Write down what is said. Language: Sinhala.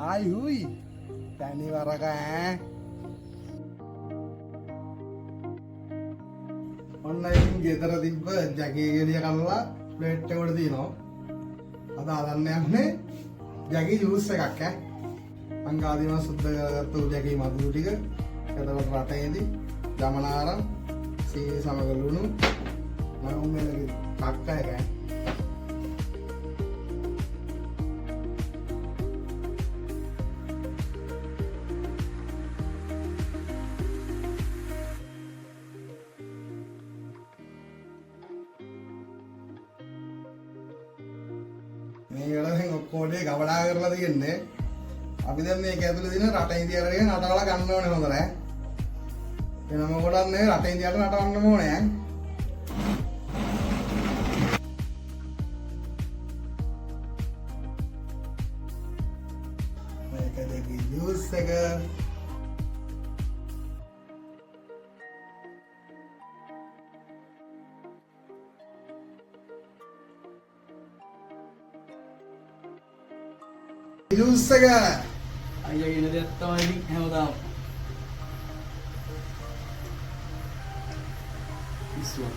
Hai hui. Tani waraka ඔන්න ඉතින් ගෙදර තිබ්බ ජැකේ ගෙඩිය කනලා ප්ලේට් එකට දිනනවා. අද අරන්න යන්නේ ජැකේ ජූස් එකක් ඈ. මං ගාදිනවා සුද්ධ කරගත්තු ජැකේ මදුරු ටික. එතකොට රටේදී ජමනාරම් සීනි සමග ලුණු මම මේලගේ කක්ක එක ඈ. මේකට දැන් ඔක්කොම ගවඩා කරලා තියෙන්නේ. අපි දැන් මේක ඇතුලේ දින රටින් තියරගෙන නටවලා ගන්න ඕනේ හොඳට ඈ. වෙනම කොටක් නෙවෙයි රටින් තියට නටවන්න ඕනේ ඈ. මේක දෙකේ ජූස් එක ජූස් එක අයියා කියන දේ තමයි ඉතින් හැමදාම ඉස්සුවක්